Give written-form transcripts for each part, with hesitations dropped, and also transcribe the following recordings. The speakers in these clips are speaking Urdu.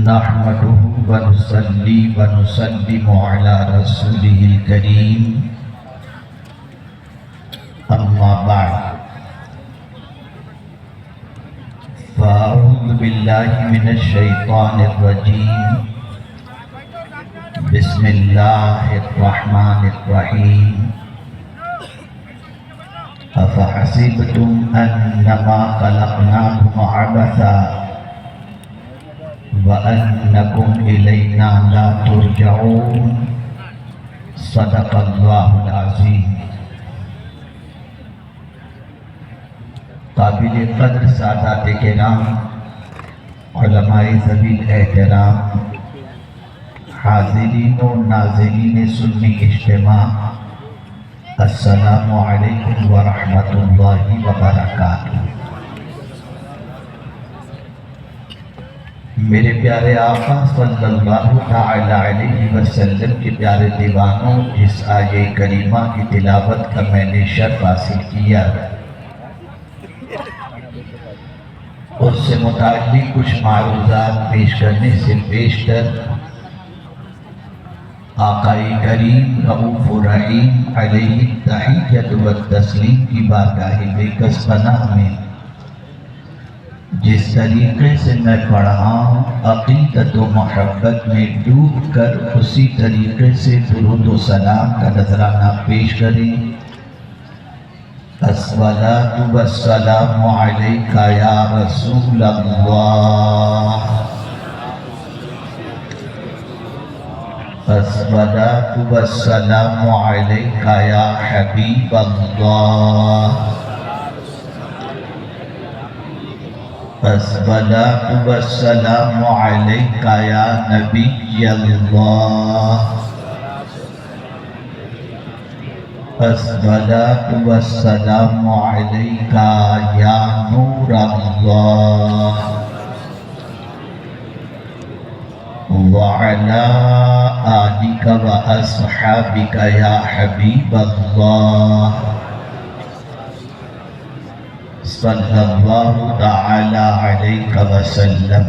نحمده ونصلي ونسلم على رسوله الكريم أما بعد فأعوذ بالله من الشيطان الرجيم بسم الله الرحمن الرحيم أفحسبتم أنما خلقناكم عبثا وَأَنَّكُمْ إِلَيْنَا لَا تُرْجَعُونَ صدق اللہ العظیم۔ قابل قدر سادات کرام، علماء ذوی الاحترام، حاضرین و ناظرین سنی اجتماع، السلام علیکم ورحمۃ اللہ وبرکاتہ۔ میرے پیارے آقا صلی اللہ تعالی علیہ وسلم کے پیارے دیوانوں، جس آیہ کریمہ کی تلاوت کا میں نے شرف حاصل کیا، اس سے متعلق کچھ معروضات پیش کرنے سے بیشتر آقا کریم رؤوف رحیم علیہ التحیۃ والتسلیم کی بارگاہ بیکس پناہ میں جس طریقے سے میں پڑھا ہوں، عقیدت و محبت میں ڈوب کر اسی طریقے سے درود و سلام کا نذرانہ پیش کریں۔ الصلاۃ والسلام علیک یا رسول اللہ، الصلاۃ والسلام علیک یا حبیب اللہ، الصلاۃ والسلام علیک یا نبی اللہ، الصلاۃ والسلام علیک یا نور اللہ، وعلی آلک و اصحابک یا حبیب اللہ، صلی اللہ تعالی علیہ وسلم۔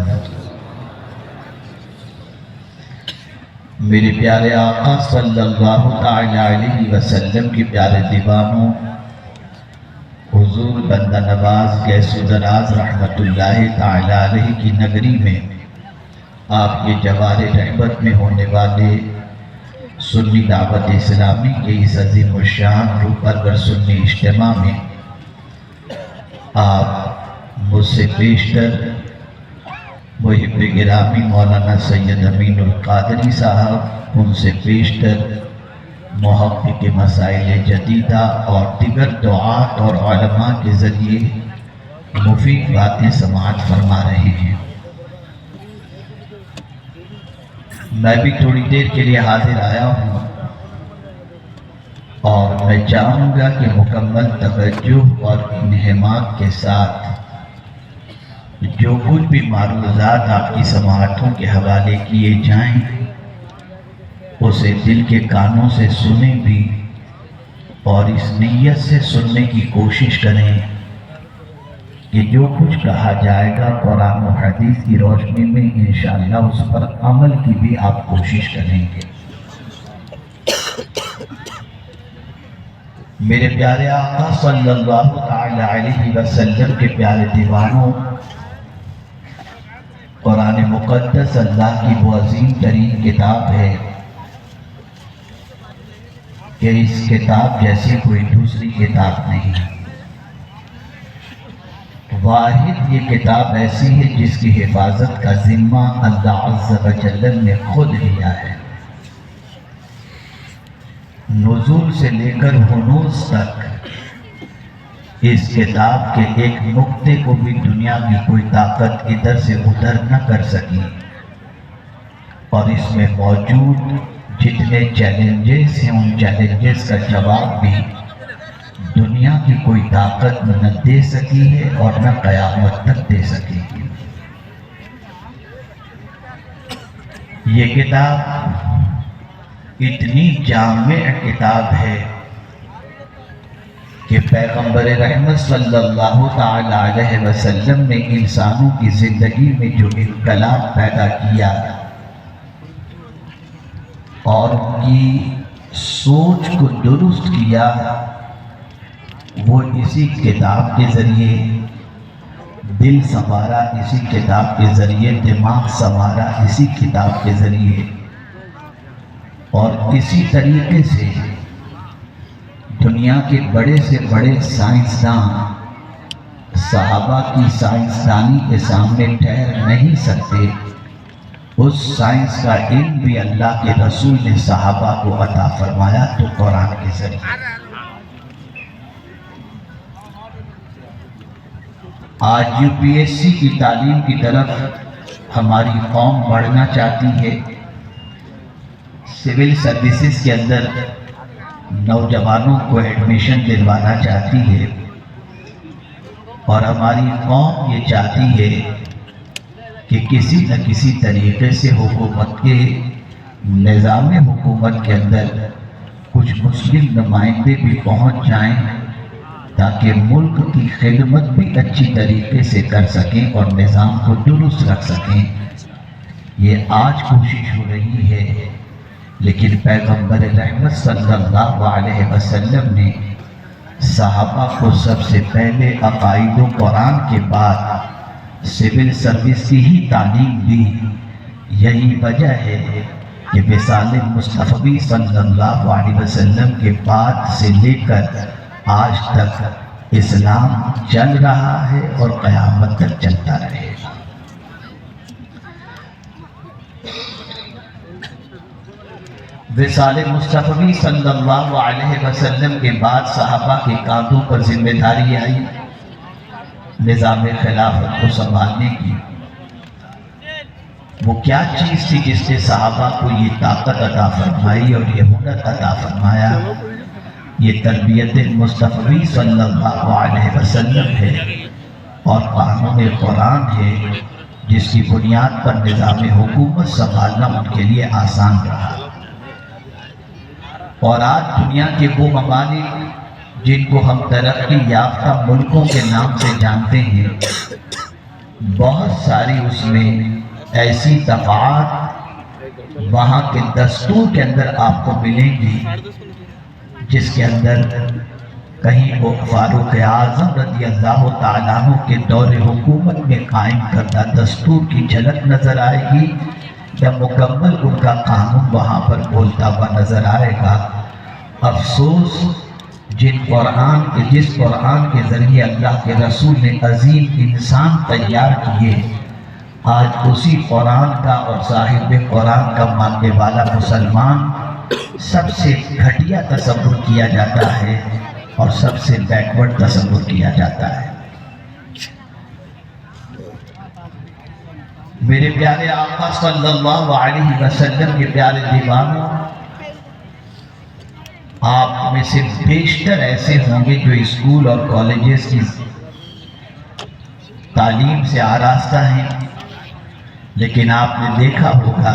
میرے پیارے آقا صلی اللہ تعالی علیہ وسلم کے پیارے دیوانوں، حضور بندہ نواز گیس و دراز رحمت اللہ تعالی علیہ کی نگری میں آپ کے جوار رحمت میں ہونے والے سنی دعوت اسلامی کے اس عظیم الشان روح پرور سنی اجتماع میں آپ مجھ سے بیشتر محب گرامی مولانا سید امین القادری صاحب، ان سے بیشتر محقق کے مسائل جدیدہ اور دیگر دعات اور علماء کے ذریعے مفید باتیں سماعت فرما رہے ہیں۔ میں بھی تھوڑی دیر کے لیے حاضر آیا ہوں اور میں چاہوں گا کہ مکمل توجہ اور انہماک کے ساتھ جو کچھ بھی معروضات آپ کی سماعتوں کے حوالے کیے جائیں اسے دل کے کانوں سے سنیں بھی، اور اس نیت سے سننے کی کوشش کریں کہ جو کچھ کہا جائے گا قرآن و حدیث کی روشنی میں انشاءاللہ اس پر عمل کی بھی آپ کوشش کریں گے۔ میرے پیارے آقا صلی اللہ تعالی علیہ وسلم کے پیارے دیوانوں، قرآن مقدس اللہ کی وہ عظیم ترین کتاب ہے کہ اس کتاب جیسی کوئی دوسری کتاب نہیں۔ واحد یہ کتاب ایسی ہے جس کی حفاظت کا ذمہ اللہ عز و جل نے خود لیا ہے۔ نزول سے لے کر ہنوز تک اس کتاب کے ایک نقطے کو بھی دنیا کی کوئی طاقت ادھر سے ادھر نہ کر سکی، اور اس میں موجود جتنے چیلنجز ہیں ان چیلنجز کا جواب بھی دنیا کی کوئی طاقت نہ دے سکی ہے اور نہ قیامت تک دے سکے گی۔ یہ کتاب اتنی جامع کتاب ہے کہ پیغمبر رحمت صلی اللہ تعالی علیہ وسلم نے انسانوں کی زندگی میں جو انقلاب پیدا کیا اور ان کی سوچ کو درست کیا، وہ اسی کتاب کے ذریعے دل سنوارا، اسی کتاب کے ذریعے دماغ سنوارا، اسی کتاب کے ذریعے، اور اسی طریقے سے دنیا کے بڑے سے بڑے سائنسدان صحابہ کی سائنسدانی کے سامنے ٹھہر نہیں سکتے۔ اس سائنس کا علم بھی اللہ کے رسول نے صحابہ کو عطا فرمایا تو قرآن کے ذریعے۔ آج یو پی ایس سی کی تعلیم کی طرف ہماری قوم بڑھنا چاہتی ہے، سول سروسز کے اندر نوجوانوں کو ایڈمیشن دلوانا چاہتی ہے، اور ہماری قوم یہ چاہتی ہے کہ کسی نہ کسی طریقے سے حکومت کے نظام حکومت کے اندر کچھ مسلم نمائندے بھی پہنچ جائیں تاکہ ملک کی خدمت بھی اچھی طریقے سے کر سکیں اور نظام کو درست رکھ سکیں۔ یہ آج کوشش ہو رہی ہے، لیکن پیغمبر رحمت صلی اللہ علیہ وسلم نے صحابہ کو سب سے پہلے عقائد و قرآن کے بعد سول سروس کی ہی تعلیم دی۔ یہی وجہ ہے کہ وصال مصطفی صلی اللہ علیہ وسلم کے بعد سے لے کر آج تک اسلام چل رہا ہے اور قیامت تک چلتا رہے گا۔ وصال مصطفی صلی اللہ علیہ وسلم کے بعد صحابہ کے کاندھوں پر ذمہ داری آئی نظام خلافت کو سنبھالنے کی۔ وہ کیا چیز تھی جس نے صحابہ کو یہ طاقت عطا فرمائی اور یہ ہنر عطا فرمایا؟ یہ تربیت مصطفی صلی اللہ علیہ وسلم ہے اور قانون قرآن ہے، جس کی بنیاد پر نظام حکومت سنبھالنا ان کے لیے آسان رہا۔ اور آج دنیا کے وہ ممالک جن کو ہم ترقی یافتہ ملکوں کے نام سے جانتے ہیں، بہت ساری اس میں ایسی دفعات وہاں کے دستور کے اندر آپ کو ملیں گی جس کے اندر کہیں وہ فاروق اعظم رضی اللہ تعالیٰ عنہ کے دور حکومت میں قائم کردہ دستور کی جھلک نظر آئے گی، یا مکمل ان کا قانون وہاں پر بولتا ہوا نظر آئے گا۔ افسوس جس قرآن کے ذریعے اللہ کے رسول نے عظیم انسان تیار کیے، آج اسی قرآن کا اور صاحب قرآن کا ماننے والا مسلمان سب سے گھٹیا تصور کیا جاتا ہے اور سب سے بیکورڈ تصور کیا جاتا ہے۔ میرے پیارے آقا صلی اللہ علیہ وسلم کے پیارے دیوانوں، آپ میں سے بیشتر ایسے ہوں گے جو اسکول اور کالجز کی تعلیم سے آراستہ ہیں، لیکن آپ نے دیکھا ہوگا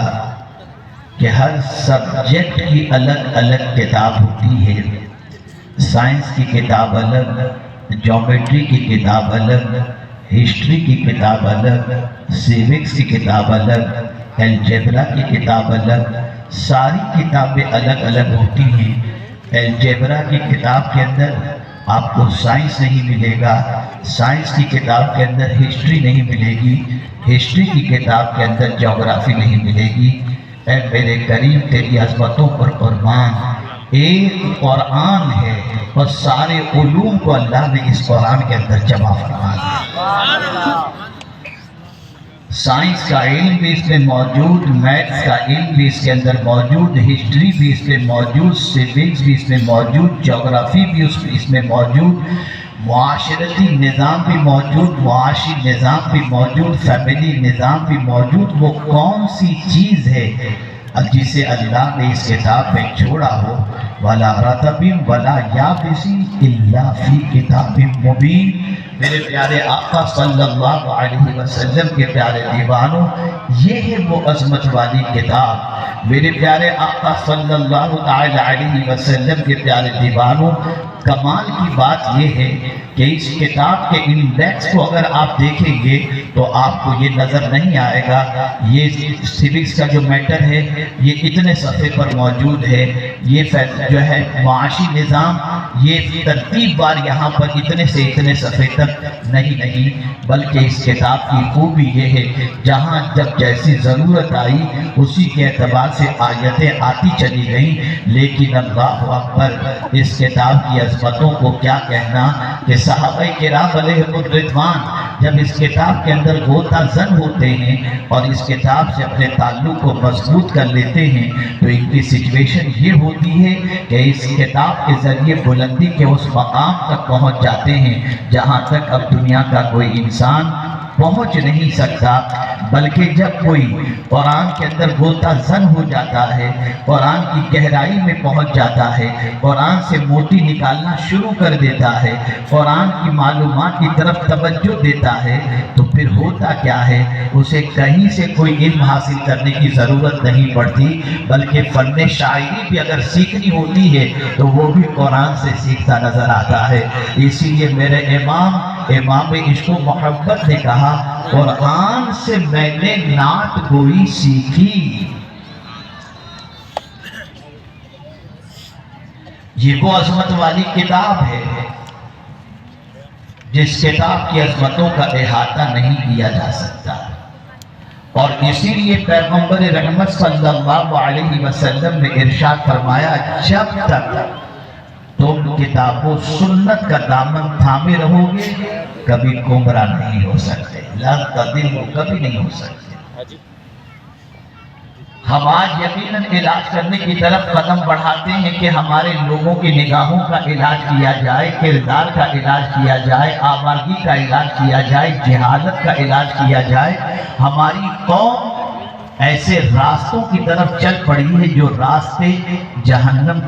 کہ ہر سبجیکٹ کی الگ الگ کتاب ہوتی ہے۔ سائنس کی کتاب الگ، جیومیٹری کی کتاب الگ، ہسٹری کی کتاب الگ، سیوکس کی کتاب الگ، الجبرا کی کتاب الگ، ساری کتابیں الگ الگ ہوتی ہیں۔ الجبرا کی کتاب کے اندر آپ کو سائنس نہیں ملے گا، سائنس کی کتاب کے اندر ہسٹری نہیں ملے گی، ہسٹری کی کتاب کے اندر جغرافی نہیں ملے گی۔ اے میرے کریم تیری عظمتوں پر قربان، ایک قرآن ہے اور سارے علوم کو اللہ نے اس قرآن کے اندر جمع فرما دیا۔ سائنس کا علم بھی اس میں موجود، میتھس کا علم بھی اس کے اندر موجود، ہسٹری بھی اس میں موجود، سیوکس بھی اس میں موجود، جغرافی بھی اس میں موجود، معاشرتی نظام بھی موجود، معاشی نظام بھی موجود، فیملی نظام بھی موجود۔ وہ کون سی چیز ہے جسے اللہ نے اس کتاب میں چھوڑا ہو؟ وَلَا رَطَبٍ وَلَا يَابِسٍ إِلَّا فِي كِتَابٍ مُبِينٍ۔ میرے پیارے آقا صلی اللہ علیہ وسلم کے پیارے دیوانوں، یہ ہے وہ عظمت والی کتاب میرے پیارے آقا صلی اللہ علیہ وسلم کے پیارے دیوانوں، کمال کی بات یہ ہے کہ اس کتاب کے انڈیکس کو اگر آپ دیکھیں گے تو آپ کو یہ نظر نہیں آئے گا یہ سیوکس کا جو میٹر ہے یہ اتنے صفحے پر موجود ہے، یہ جو ہے معاشی نظام یہ ترتیب بار یہاں پر اتنے سے اتنے صفحے تک نہیں، بلکہ اس کتاب کی خوبی یہ ہے جہاں جب جیسی ضرورت آئی اسی کے اعتبار سے آیتیں آتی چلی گئیں، لیکن اللہ اکبر اس کتاب کی عظمتوں کو کیا کہنا کہ صحابہ کرام علیہم الرضوان جب اس کتاب کے اندر غوطہ زن ہوتے ہیں اور اس کتاب سے اپنے تعلق کو مضبوط کر لیتے ہیں تو ان کی سچویشن یہ ہوتی ہے کہ اس کتاب کے ذریعے بلندی کے اس مقام تک پہنچ جاتے ہیں جہاں تک اب دنیا کا کوئی انسان پہنچ نہیں سکتا، بلکہ جب کوئی قرآن کے اندر غوطہ زن ہو جاتا ہے، قرآن کی گہرائی میں پہنچ جاتا ہے، قرآن سے موتی نکالنا شروع کر دیتا ہے، قرآن کی معلومات کی طرف توجہ دیتا ہے، تو پھر ہوتا کیا ہے اسے کہیں سے کوئی علم حاصل کرنے کی ضرورت نہیں پڑتی، بلکہ فن شاعری بھی اگر سیکھنی ہوتی ہے تو وہ بھی قرآن سے سیکھتا نظر آتا ہے۔ اسی لیے میرے امام عشق و محبت نے کہا قرآن سے میں نے نعت گوئی سیکھی، یہ وہ عظمت والی کتاب ہے جس کتاب کی عظمتوں کا احاطہ نہیں کیا جا سکتا، اور اسی لیے پیغمبر رحمت صلی اللہ علیہ وسلم نے ارشاد فرمایا جب تک تم کتاب و سنت کا دامن تھامے رہو گے کبھی گمراہ نہیں ہو سکتے، لن تضلوا کبھی نہیں ہو سکتے۔ ہم آج یقیناً علاج کرنے کی طرف قدم بڑھاتے ہیں کہ ہمارے لوگوں کی نگاہوں کا علاج کیا جائے، کردار کا علاج کیا جائے، آوارگی کا علاج کیا جائے، جہالت کا علاج کیا جائے۔ ہماری قوم ایسے راستوں کی طرف چل پڑی ہے جو راستے جہنم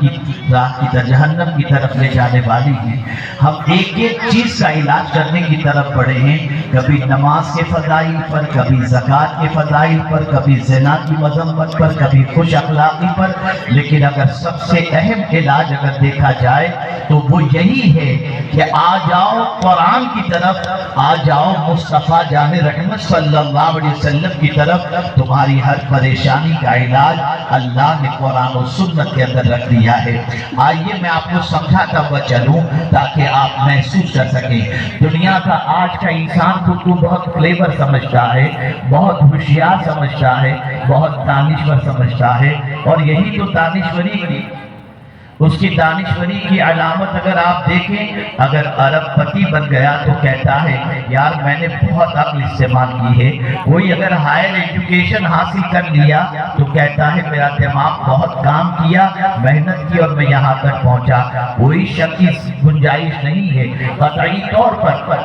کی طرف لے جانے والی ہیں۔ ہم ایک چیز کا علاج کرنے کی طرف بڑھے ہیں، کبھی نماز کے فضائل پر، کبھی زکوٰۃ کے فضائل پر، کبھی زنا کی مذمت پر، کبھی خوش اخلاقی پر، لیکن اگر سب سے اہم علاج اگر دیکھا جائے تو وہ یہی ہے کہ آ جاؤ قرآن کی طرف، آ جاؤ مصطفیٰ جان رحمت صلی اللہ علیہ وسلم کی طرف۔ تمہاری ہر پریشانی کا علاج اللہ نے قرآن و سنت کے اندر رکھ دیا ہے۔ آئیے میں آپ کو سمجھاتا ہوا چلوں تاکہ آپ محسوس کر سکیں۔ دنیا کا آج کا انسان خود کو بہت کلیور سمجھتا ہے، بہت ہوشیار سمجھتا ہے، بہت دانشور سمجھتا ہے، اور یہی تو دانشوری کی اس کی دانشوری کی علامت اگر آپ دیکھیں، اگر ارب پتی بن گیا تو کہتا ہے یار میں نے بہت عقل استعمال کی ہے، کوئی اگر ہائر ایجوکیشن حاصل کر لیا تو کہتا ہے میرا دماغ بہت کام کیا، محنت کی اور میں یہاں تک پہنچا۔ کوئی شک کی گنجائش نہیں ہے قطعی طور پر۔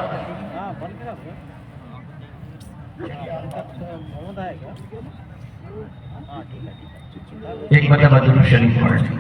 ایک مرتبہ درود شریف پڑھ لیں۔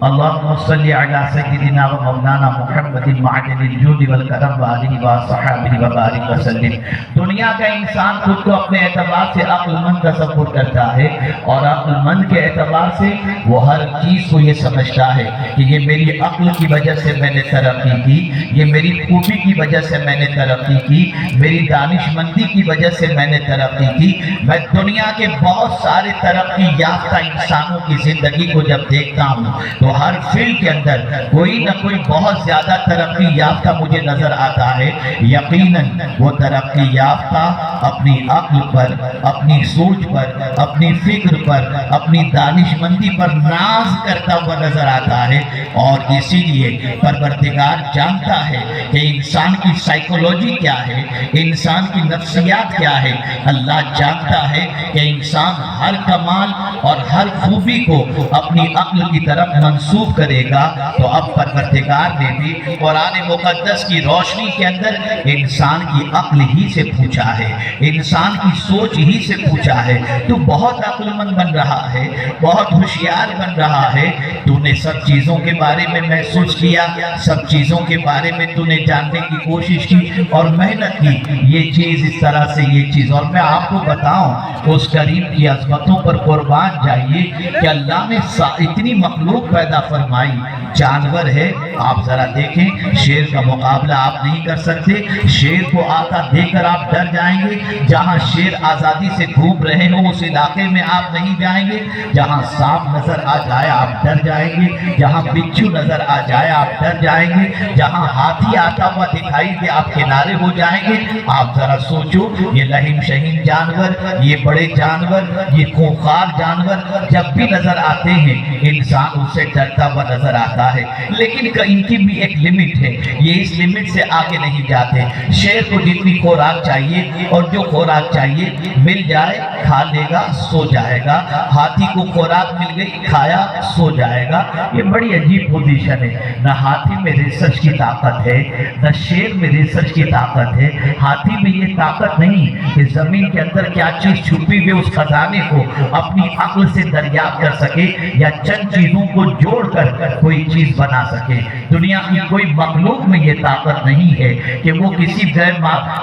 اللہم صلی علی سیدنا و مولانا محمد معدن الجود والکرم وآلہ وصحبہ وبارک وسلم۔ دنیا کا انسان خود کو اپنے اعتبار سے عقل مند تصور کرتا ہے، اور عقل مند کے اعتبار سے وہ ہر چیز کو یہ سمجھتا ہے کہ یہ میری عقل کی وجہ سے میں نے ترقی کی، یہ میری خوبی کی وجہ سے میں نے ترقی کی، میری دانش مندی کی وجہ سے میں نے ترقی کی۔ میں دنیا کے بہت سارے ترقی یافتہ انسانوں کی زندگی کو جب دیکھتا ہوں تو ہر فیلڈ کے اندر کوئی نہ کوئی بہت زیادہ ترقی یافتہ مجھے نظر آتا ہے۔ یقیناً وہ ترقی یافتہ اپنی عقل پر، اپنی سوچ پر، اپنی فکر پر، اپنی دانش مندی پر ناز کرتا ہوا نظر آتا ہے، اور اسی لیے پروردگار جانتا ہے کہ انسان کی سائیکولوجی کیا ہے، انسان کی نفسیات کیا ہے۔ اللہ جانتا ہے کہ انسان ہر کمال اور ہر خوبی کو اپنی عقل کی طرف منسوب کرے گا تو اب پروردگار نے بھی قرآن مقدس کی روشنی کے اندر انسان کی عقل ہی سے پوچھا ہے، انسان کی سوچ ہی سے پوچھا ہے، تو بہت عقل مند بن رہا ہے، بہت ہوشیار بن رہا ہے، تو نے سب چیزوں کے بارے میں محسوس کیا، سب چیزوں کے بارے میں تو نے جاننے کی کوشش کی اور محنت کی، یہ چیز اس طرح سے یہ چیز۔ اور میں آپ کو بتاؤں اس کریم کی عظمتوں پر قربان جائیے کہ اللہ نے اتنی مخلوق پیدا فرمائی، جانور ہے، آپ ذرا دیکھیں شیر کا مقابلہ آپ نہیں کر سکتے، شیر کو آتا دیکھ کر آپ ڈر جائیں گے، جہاں شیر آزادی سے گھوم رہے ہوں اس علاقے میں آپ نہیں جائیں گے، جہاں سانپ نظر آ جائے آپ ڈر جائیں گے، جہاں بچھو نظر آ جائے آپ ڈر جائیں گے، جہاں ہاتھی آتا ہوا دکھائی دے آپ کنارے ہو جائیں گے۔ آپ ذرا سوچو یہ لہیم شہین جانور، یہ بڑے جانور، یہ خوفناک جانور جب بھی نظر آتے ہیں انسان اس سے ڈرتا ہوا نظر آتا ہے، لیکن ان کی بھی ایک لمٹ ہے، یہ اس لمٹ سے آگے نہیں جاتے۔ شیر کو جتنی خوراک چاہیے اور جو خوراک چاہیے مل جائے کھا لے گا سو جائے گا، ہاتھی کو خوراک مل گئی کھایا سو جائے گا۔ یہ بڑی عجیب پوزیشن ہے، نہ ہاتھی میں ریسرچ کی طاقت ہے نہ شیر میں ریسرچ کی طاقت ہے، ہاتھی میں یہ طاقت نہیں کہ زمین کے اندر کیا چیز چھپی ہوئی اس خزانے کو اپنی عقل سے دریافت کر سکے یا چند چیزوں کو جوڑ کر کوئی چیز بنا سکے۔ دنیا کی کوئی مخلوق میں یہ طاقت نہیں ہے کہ وہ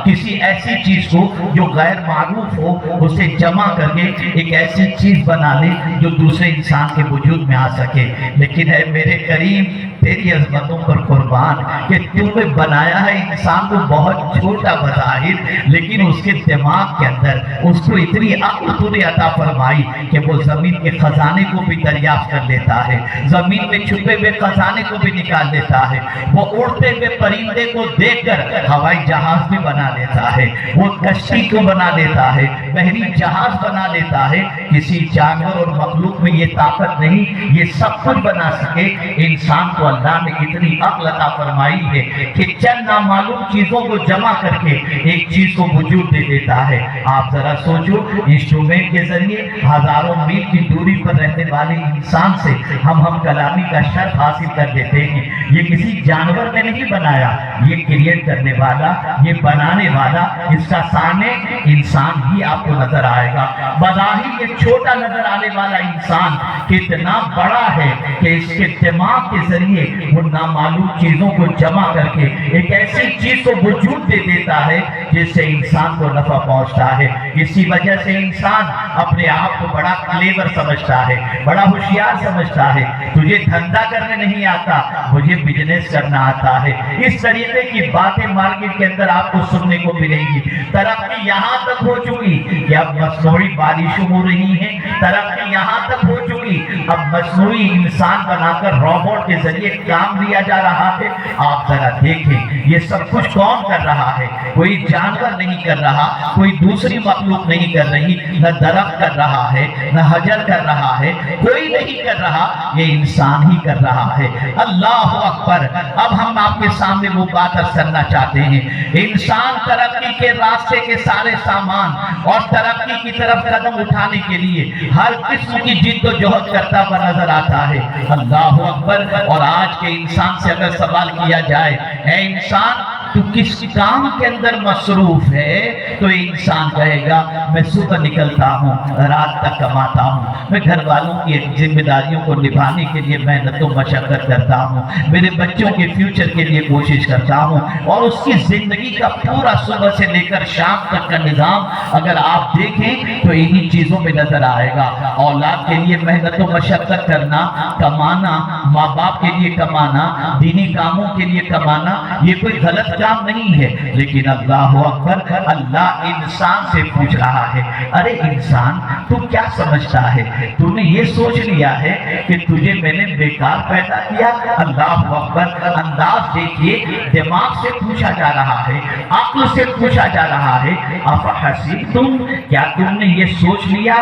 کسی ایسی چیز کو جو غیر معروف ہو اسے جمع کر کے ایک ایسی چیز بنا لے جو دوسرے انسان کے وجود میں آ سکے۔ لیکن ہے میرے کریم تیری عظمتوں پر قربان کہ تو نے بنایا ہے انسان کو بہت چھوٹا بظاہر، لیکن اس کے دماغ کے اندر اس کو اتنی عقل تو نے عطا فرمائی کہ وہ زمین کے خزانے کو بھی دریافت کر لیتا ہے، زمین میں چھپے ہوئے خزانے کو بھی نکال لیتا ہے، وہ اڑتے ہوئے پرندے کو دیکھ کر ہوائی جہاز بھی بنا لیتا ہے، وہ کشتی کو بنا لیتا ہے، بحری جہاز بنا لیتا ہے۔ کسی جانور اور مخلوق میں یہ طاقت نہیں یہ سب کچھ بنا سکے۔ انسان کو اللہ نے اتنی عقل عطا فرمائی ہے کہ چند نامعلوم چیزوں کو جمع کر کے ایک چیز کو وجود دے دیتا ہے۔ آپ ذرا سوچو انسٹرومنٹ کے ذریعے ہزاروں میل کی دوری پر رہنے والے انسان سے ہم کلامی کا شرف حاصل کر دیتے ہیں۔ یہ کسی جانور نے نہیں بنایا، یہ کریٹ کرنے والا، یہ بنانے والا، اس کا سامنے انسان ہی آپ کو نظر آئے گا۔ بظاہر یہ چھوٹا نظر آنے والا انسان کتنا بڑا ہے کہ اس کے دماغ کے ذریعے وہ نامعلوم چیزوں کو جمع کر کے ایک ایسی چیز کو وجود دے دیتا ہے جس سے انسان کو نفع پہنچتا ہے۔ اسی وجہ سے انسان اپنے آپ کو بڑا کلیور سمجھتا ہے، بڑا ہوشیار سمجھتا ہے۔ تجھے دھندا کرنے نہیں آتا، مجھے بزنس کرنا آتا ہے۔ اس طریقے کی باتیں مارکیٹ کے اندر آپ کو سننے کو ملیں گی۔ ترقی یہاں تک ہو چکی کہ اب مصنوعی بارشیں ہو رہی ہیں، ترقی یہاں تک ہو چکی اب مصنوعی انسان بنا کر روبوٹ کے ذریعے کام دیا جا رہا ہے۔ آپ ذرا دیکھیں یہ سب کچھ کون کر رہا ہے؟ کوئی جانور نہیں کر رہا، کوئی دوسری مخلوق نہیں کر رہی، نہ درخت کر رہا ہے نہ حجر کر رہا ہے، کوئی نہیں کر رہا، یہ انسان ہی کر رہا ہے۔ اللہ اکبر۔ اب ہم آپ کے سامنے وہ بات عرض کرنا چاہتے ہیں، انسان ترقی کے راستے کے سارے سامان اور ترقی کی طرف قدم اٹھانے کے لیے ہر قسم کی جد و جہد کرتا ہوا نظر آتا ہے۔ اللہ اکبر۔ اور آج کے انسان سے اگر سوال کیا جائے اے انسان تو کس کام کے اندر مصروف ہے، تو انسان کہے گا میں صبح نکلتا ہوں رات تک کماتا ہوں، میں گھر والوں کی ذمہ داریوں کو نبھانے کے لیے محنت و مشقت کرتا ہوں، میرے بچوں کے فیوچر کے لیے کوشش کرتا ہوں، اور اس کی زندگی کا پورا صبح سے لے کر شام تک کا نظام اگر آپ دیکھیں تو انہی چیزوں میں نظر آئے گا۔ اولاد کے لیے محنت و مشقت کرنا، کمانا، ماں باپ کے لیے کمانا، دینی کاموں کے لیے کمانا، یہ کوئی غلط کام نہیں ہے، لیکن اللہ اکبر، اللہ انسان سے پوچھ رہا ہے ارے انسان تو کیا سمجھتا ہے؟ تو نے یہ سوچ لیا ہے کہ تجھے میں نے بیکار پیدا کیا؟ اللہ اکبر۔ انداز دیکھیے، دماغ سے پوچھا جا رہا ہے، عقل سے پوچھا جا رہا ہے افحسبتم، کیا تم نے یہ سوچ لیا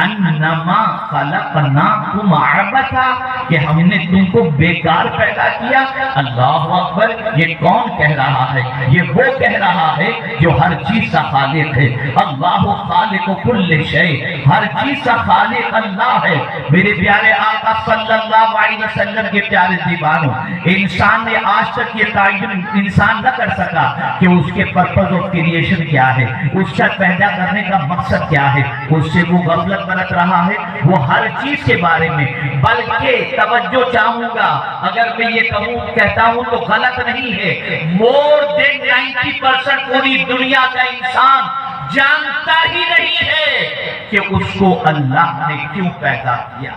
انما خلقناکم عبثا، کہ ہم نے تم کو بیکار پیدا کیا؟ اللہ اکبر۔ یہ کون کہہ رہا ہے، یہ وہ کہہ رہا ہے جو ہر چیز کا خالق ہے۔ اللہ خالق کل شیء، ہر چیز کا خالق اللہ ہے۔ میرے پیارے آقا صلی اللہ علیہ وسلم کے پیارے دیوانوں، انسان نے آج تک یہ تعین انسان نہ کر سکا کہ اس کے پرپز آف کریشن کیا ہے، اس کا پیدا کرنے کا مقصد کیا ہے۔ اس سے وہ غفلت برت رہا ہے وہ ہر چیز کے بارے میں۔ بلکہ توجہ چاہوں گا، اگر میں یہ کہتا ہوں تو غلط نہیں ہے، مور دین 90% پوری دنیا کا انسان جانتا ہی نہیں ہے کہ اس کو اللہ نے کیوں پیدا کیا۔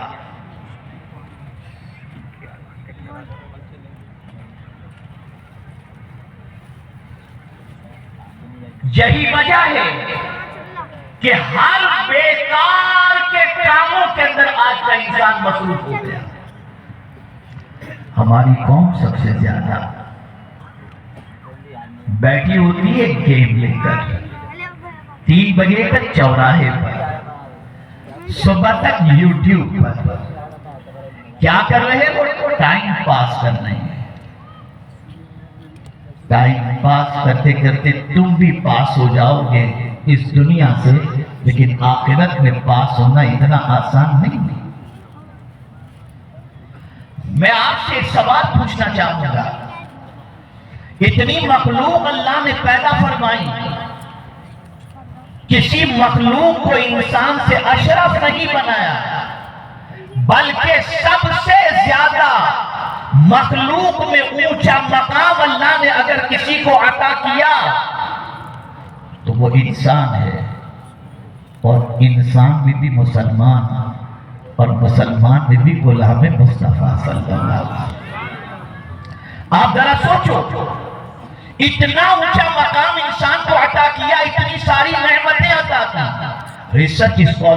یہی وجہ ہے کہ ہر بیکار کے کاموں کے اندر آج کا انسان مصروف ہو گیا۔ ہماری قوم سب سے زیادہ بیٹھی ہوتی ہے گیم لے کر 3 بجے تک چوراہے پر، صبح تک یوٹیوب پر کیا کر رہے وہ ٹائم پاس کر رہے ہیں۔ ٹائم پاس کرتے کرتے تم بھی پاس ہو جاؤ گے اس دنیا سے، لیکن آخرت میں پاس ہونا اتنا آسان نہیں ہے۔ میں آپ سے سوال پوچھنا چاہوں گا، اتنی مخلوق اللہ نے پیدا فرمائی، کسی مخلوق کو انسان سے اشرف نہیں بنایا، بلکہ سب سے زیادہ مخلوق میں اونچا مقام اللہ نے اگر کسی کو عطا کیا تو وہ انسان ہے، اور انسان میں بھی مسلمان، اور مسلمان میں بھی غلام مصطفیٰ صلی اللہ علیہ وسلم۔ آپ ذرا سوچو، اتنا اونچا مقام انسان کو عطا کیا، اتنی ساری نعمتیں عطا کی۔ ریسرچ